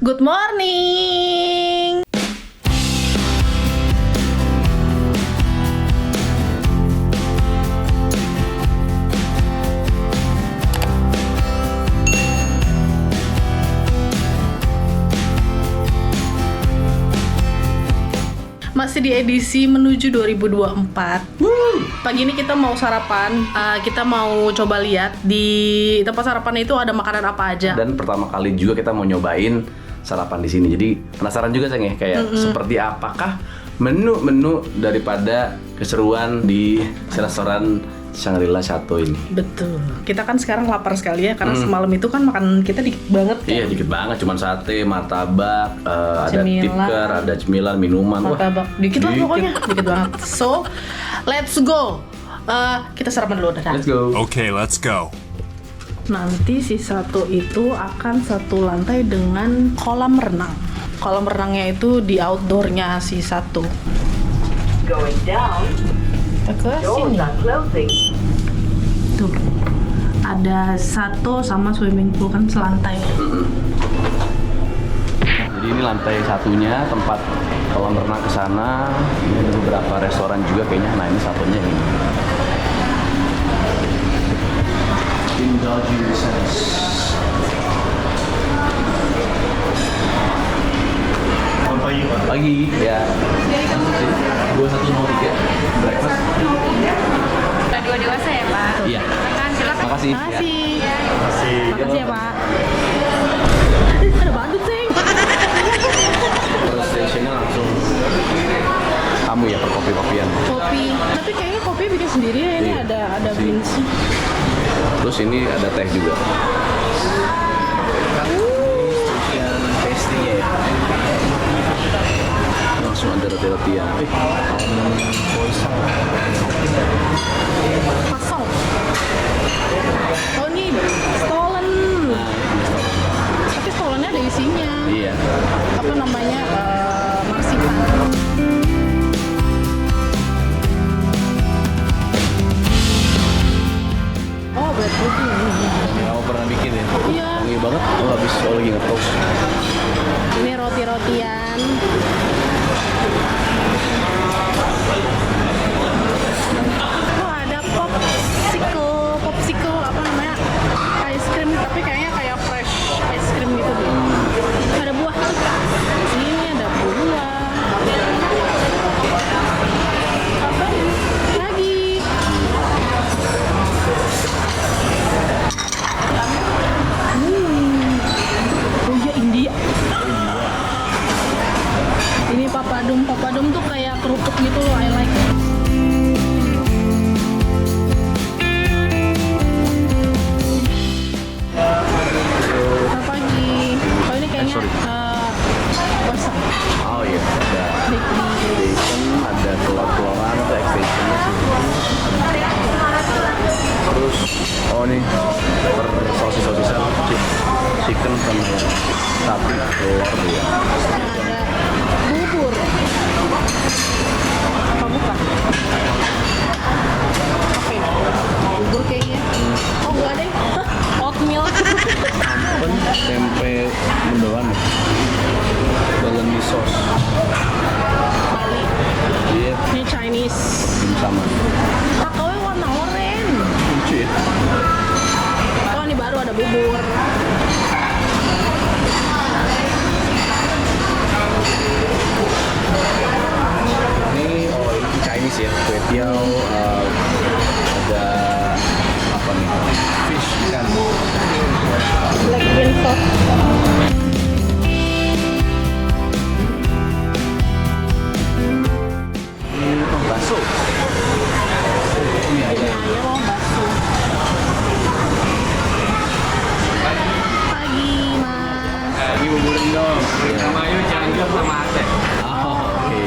Good morning. Masih di edisi menuju 2024. Pagi ini kita mau sarapan. Kita mau coba lihat di tempat sarapan itu ada makanan apa aja. Dan pertama kali juga kita mau nyobain sarapan di sini. Jadi penasaran juga Sayang ya, kayak seperti apakah menu-menu daripada keseruan di restoran Shangri-La Chateau ini. Betul. Kita kan sekarang lapar sekali ya karena semalam itu kan makan kita dikit banget kan. Iya, dikit banget, cuman sate, martabak, ada Cemilan. tipker, ada cemilan, minuman. Martabak. Dikit lah pokoknya, dikit banget. So, let's go. Kita sarapan dulu dah. Let's go. Okay, let's go. Nanti si satu itu akan satu lantai dengan kolam renang. Kolam renangnya itu di outdoornya si satu. Going down, Kita ke doors sini. are closing. Tuh. Ada satu sama swimming pool kan selantai. Jadi ini lantai satunya, tempat kolam renang ke sana. Ini ada beberapa restoran juga kayaknya. Nah, ini satunya ini. Indulgence. Pagi, ya. 2103 breakfast. Dua dewasa ya Pak? Iya. Makan silakan. Makasih. Makasih. Makasih. Makasih ya Pak. Ada badut sih. Terus stationnya langsung kamu ya, per kopi-kopian. Kopi. Tapi kayaknya kopi bikin sendiri ya. Ini Iya. ada beansnya. Terus ini ada teh juga. Pastinya ya. Langsung ada roti-rotian. Pasang. Oh ini stolen. Tapi stolennya ada isinya. Iya. Apa namanya? Marsipan. Oh, bread pudding. Kamu pernah bikin ya? Iya. Wangi banget. Oh, habis lagi nge-toast. Ini roti-rotian. Oh, ada popsicle apa namanya? Ice cream, tapi kayaknya kayak fresh ice cream gitu deh. Ada buah. Ini ada buah. Apa ini? Lagi. Oh iya, India. Ini papadum tuh kayak kerupuk gitu loh, I like. Selamat pagi. Oh ini kayaknya basah. Oh iya, ada Bakery. bacon, ada telur-teloran, ada extensionnya sih. Terus, oh nih, sosis-sosisan, chicken sama sapi, telur ya. Ada bubur. Apa bukan? Apa ini? Bubur kayaknya. Oh enggak deh. Oatmeal. Ampun, tempe mendoan ya. Bolognese sauce. Bali. Iya, Ini Chinese. sama. Kakaonya warna oranye. Lucu ya. Oh ini baru ada bubur. Ini Chinese ya, kue tiao, ada apa nih? Fish kan. Black bean sauce. Bakso. Ini ada Ayam mau bakso. Pagi mas. Lagi buburin dong. Sama Ayu jangan juga sama Aceh. Oh, oke.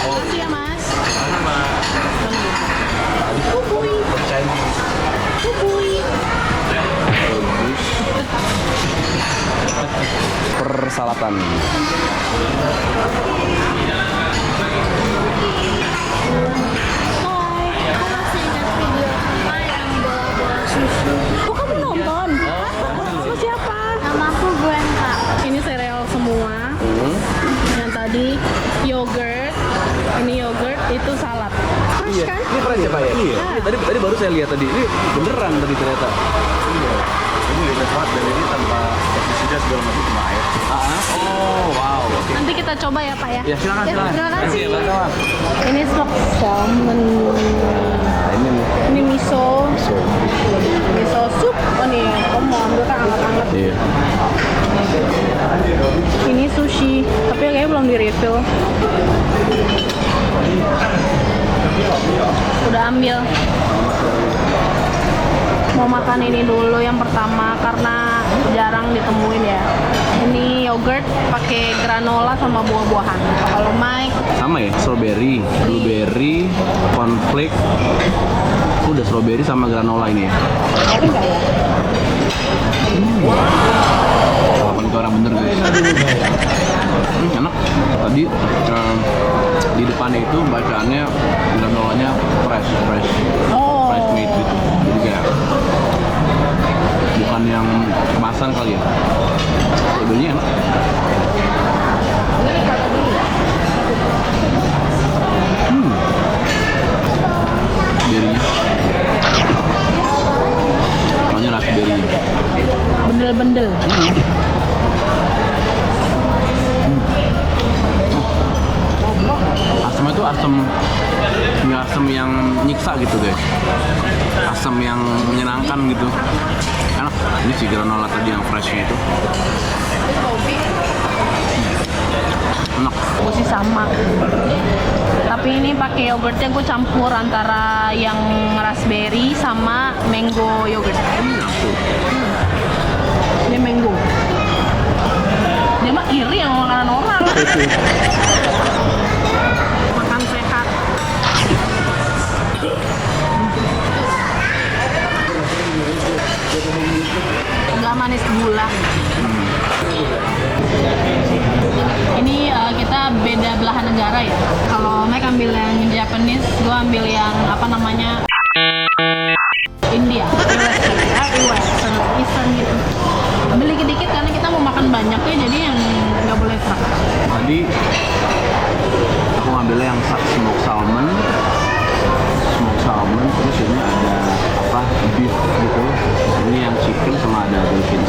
Makasih ya mas. Sama. Bubui. Chinese. Bubui. Bagus. Persalatan. Oh kamu nonton? Sama siapa? Nama aku Gwen Kak. Ini sereal Jadi yogurt, ini yogurt, itu salad. Fresh Iya. kan? Ini fresh ya Pak ya? Iya. Tadi baru saya lihat tadi. Ini beneran tadi ternyata. Ini lebih sehat dan ini tanpa pestisida segala macam cuma air. Oh, wow. Oke. Nanti kita coba ya Pak ya. Ya, silakan, silakan. Terima kasih. Terima kasih, Pak. Ini smoked salmon. Nah, ini nih. Ini miso. Miso soup. Oh nih, kamu mau ambil kan hangat-hangat. Iya. Ini sushi, tapi kayaknya belum di refill. Udah ambil. Mau makan ini dulu yang pertama karena jarang ditemuin ya. Ini yogurt pakai granola sama buah-buahan. Kalau Mike Sama ya, strawberry, blueberry, cornflake. Udah strawberry sama granola ini ya. tapi enggak ya? Sarapan ke orang bener guys. Enak. Tadi di depannya itu bacaannya granolanya fresh Oh. made gitu. Jadi kayak bukan yang kemasan kali ya. Strawberry enak. Berry-nya. Soalnya raspberry. Bendel-bendel. Asamnya tuh nggak asam yang nyiksa gitu guys, asam yang menyenangkan gitu, enak. Ini si granola tadi yang freshnya itu enak. Gue sih sama. Tapi ini pakai yogurtnya gue campur antara yang raspberry sama mango yogurt. Ini mango. Dia mah iri yang makanan orang. Makan sehat. Nggak manis gula. Ini kita beda belahan negara ya. Kalau Mike ambil yang Japanese, gue ambil yang apa namanya India, Western, Eastern gitu. Ambil dikit-dikit karena kita mau makan banyak ya, jadi yang nggak boleh serak. Tadi aku ngambilnya yang smoked salmon, terus ini ada apa beef gitu. Ini yang chicken sama ada dolphin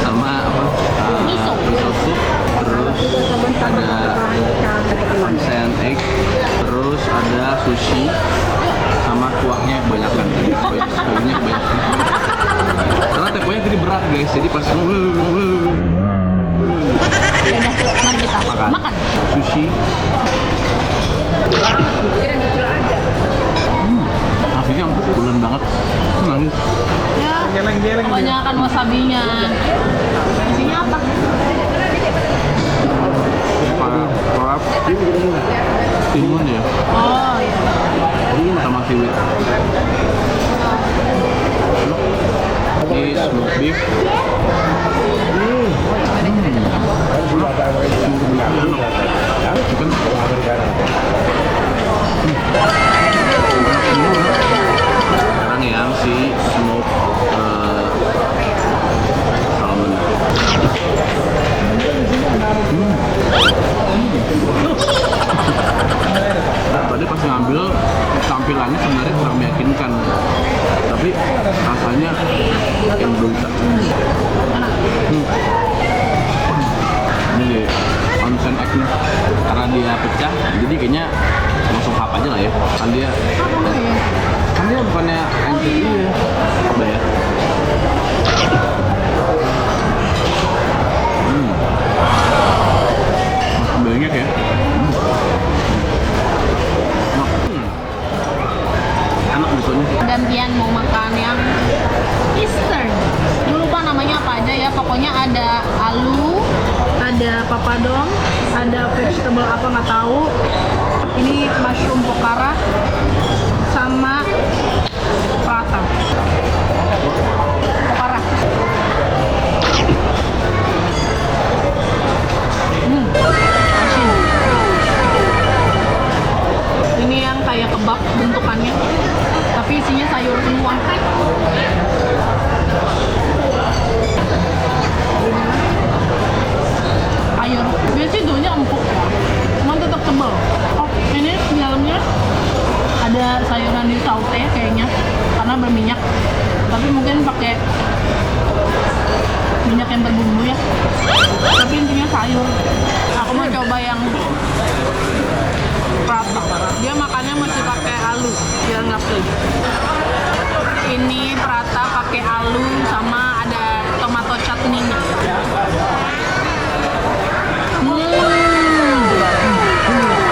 sama apa Miso. soup, terus ada onsen egg, terus ada sushi sama kuahnya kebanyakan. Kuahnya kebanyakan. Karena temponya jadi berat guys, jadi pas Ya udah, mari kita makan. sushi. Nasinya bulan banget, nangis. Ya, kebanyakan wasabinya. Isinya apa? Parap, timun ya, Oh iya. sama seaweed. Ini smoked beef. Chicken. Sekarang yang si smoked salmon. Tadi pas ngambil tampilannya sebenarnya kurang meyakinkan, tapi rasanya yang berita. Ini deh onsen egg-nya, karena dia pecah, jadi kayaknya langsung hap aja lah ya. Kan dia bukannya anjir ini ya. Coba ya. Banyak ya. Enak misonya. Gantian mau makan yang Eastern. Gue lupa namanya apa aja ya. Pokoknya ada alu, ada papadom, ada vegetable apa nggak tahu. Ini mushroom pokara sama prata. Pokara. Asin. Ini yang kayak kebab bentukannya, tapi isinya sayur semua. Sayur, biasanya daunnya empuk. sayur. Aku mau coba yang prata. Dia makannya mesti pakai alu biar nggak pedes. Ini prata pakai alu sama ada tomato chutney-nya.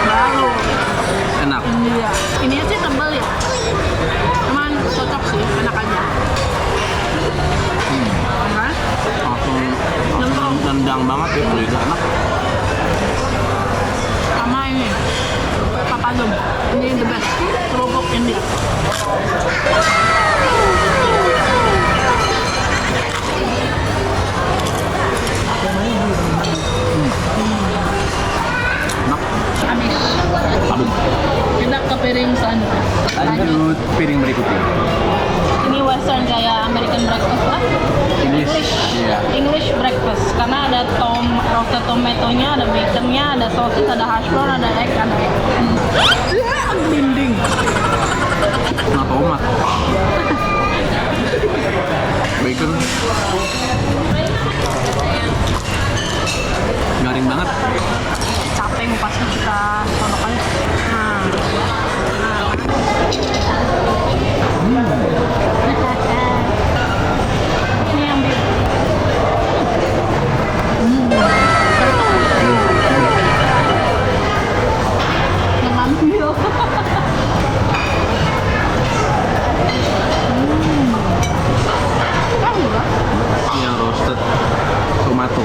Baru. Enak. Iya. Ini sih tebal ya. Cuman cocok sih, enak aja. Kan? Langsung tendang banget ya, kalau itu enak. Sama ini papadum. Ini the best. Kerupuk India. Habis. Aduh. Kita ke piring selanjutnya. Lanjut piring berikutnya. Ini western kayak American breakfast lah. English. Iya. English breakfast karena ada roasted tomatonya, ada baconnya, ada sosis, ada hash brown, ada egg, ada egg. Dinding. Nah, tomat. Bacon. Garing banget. Capek ngupasnya kita sodok aja. Nah. Ini yang beef. Ngambil. Yang roasted tomato.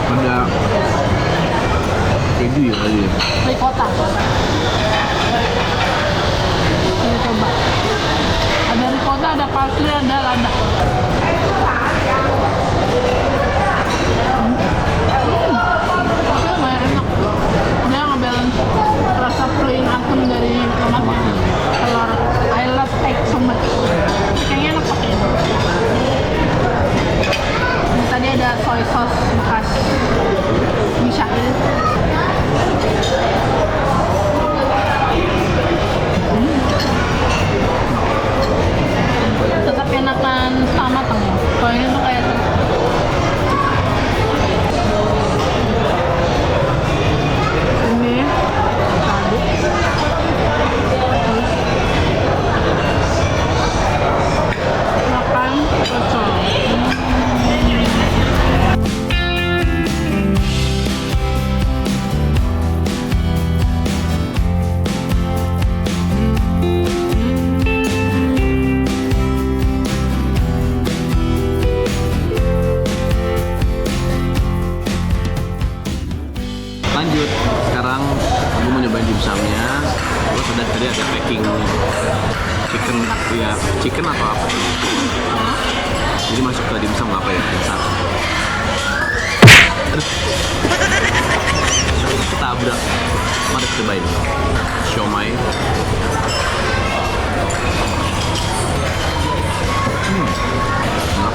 Ada keju ya tadi ya. Ricotta. Kita coba. Ada ricotta, ada parsley, ada lada. Tapi lumayan enak. Dia nge-balance rasa plain asam dari tomatnya. Telur. I love egg so much. Kayaknya enak pakai ini. Ini tadi ada soy sauce khas Mishail. Tetap enakan setengah matang ya. Kalau ini tuh kayak ini aduk. Makan pecel. Lanjut, sekarang aku mau nyobain dimsumnya. Terus ada tadi ada packing chicken, ya chicken atau apa? Jadi masuk ke dimsum apa ya? Besar. Aduh. Ketabrak. Mari kita cobain. Siomay. Enak.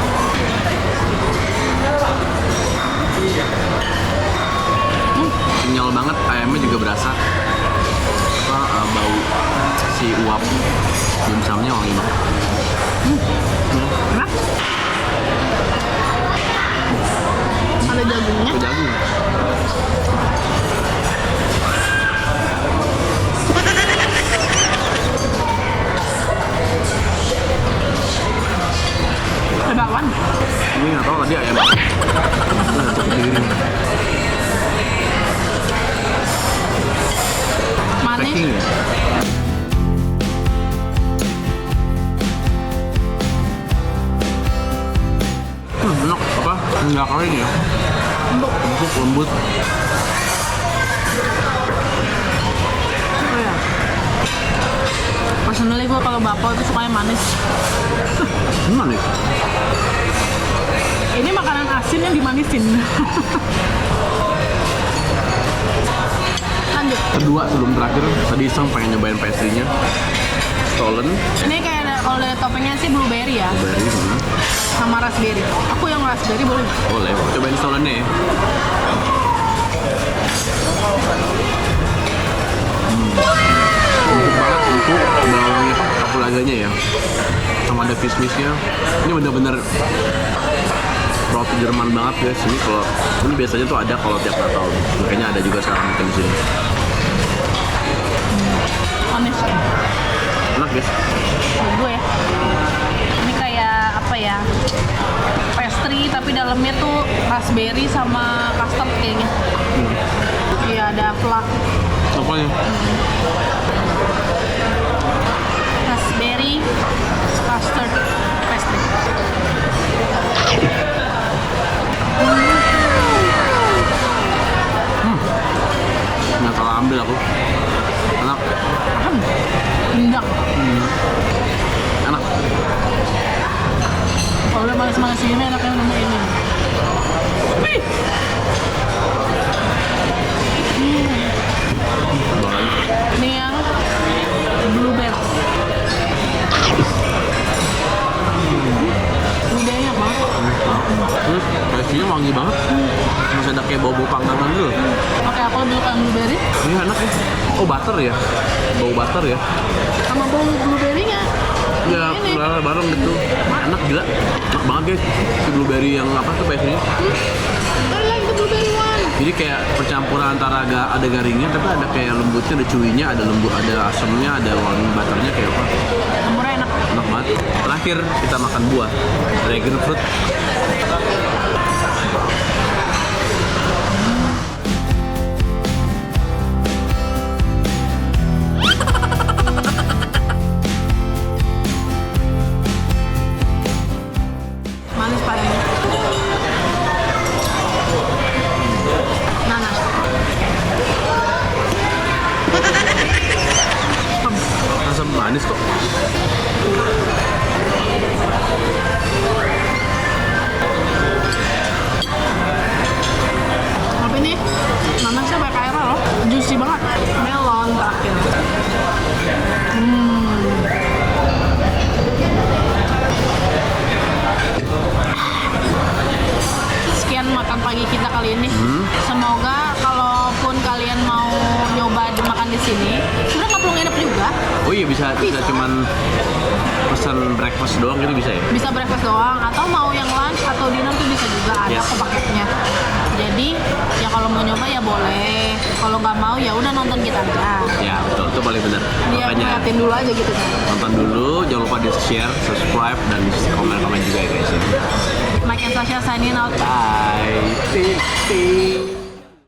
Kenyal banget, ayamnya juga berasa bau si uap dimsumnya wangi banget. Enak. Ada jagungnya. Itu jagung. Ada bakwan. Ini nggak tahu tadi ayam. Nah, cukup piring. Manis. Packing ya? Enak apa? Enggak kering ya? Empuk, lembut. Oh ya. Personally gue kalau bakso itu sukanya manis. Manis. Ini makanan asin yang dimanisin. Lanjut. Kedua sebelum terakhir, tadi iseng pengen nyobain pastry-nya. Stolen. Ini kayak kalau dari toppingnya sih blueberry ya, Blueberry sama. sama raspberry. Aku yang raspberry boleh nggak? Boleh, cobain stolennya ya. Empuk banget, empuk. Bawangnya kapulaganya ya. sama ada kismisnya. Ini bener-bener roti Jerman banget guys. Ini kalau ini biasanya tuh ada kalau tiap Natal. Makanya ada juga sekarang mungkin di sini. Manis. Enak guys. Menurut gue ya. Ini kayak apa ya? Pastry tapi dalamnya tuh raspberry sama custard kayaknya. Iya, ada flan. Apanya? Raspberry custard pastry. Nggak salah ambil aku. Enak. Enak. Enak. Kalau udah manis-manis gini enaknya nemu ini. Wih. Ini yang blueberry. Blueberry banget. Kayaknya wangi banget. Masih ada kayak bau panggangan dulu. Pakai apa dulu kan blueberry? Ini enak ya. Oh butter ya. Bau butter ya. Sama bau blueberry-nya. Ya, Ini. bareng gitu. Enak gila. Enak banget guys. Si blueberry yang apa tuh pastry-nya. I like the blueberry one. Jadi kayak percampuran antara ada garingnya tapi ada kayak lembutnya, ada cuinya, ada lembut, ada asamnya, ada wangi butternya kayak apa. Murah enak. Enak banget. Terakhir kita makan buah dragon fruit. Manis Pak ini. Nanas. Asam manis kok. Tapi nih nanasnya pakai air loh. Juicy banget. Melon terakhir. Sekian makan pagi kita kali ini. Semoga kalaupun kalian mau nyoba makan di sini, sebenarnya nggak perlu nginep juga. Oh iya bisa Bisa. cuman pesan breakfast doang gitu bisa ya? Bisa breakfast doang atau mau yang lunch atau dinner tuh bisa juga ada Yes. kok paketnya. Jadi ya kalau mau nyoba ya boleh. Kalau nggak mau ya udah nonton kita aja. Ya betul, itu paling benar. Dia Makanya ngeliatin dulu aja gitu kan. nonton dulu, jangan lupa di share, subscribe, dan di komen-komen juga ya guys. Mike and Sasha signing out. Bye.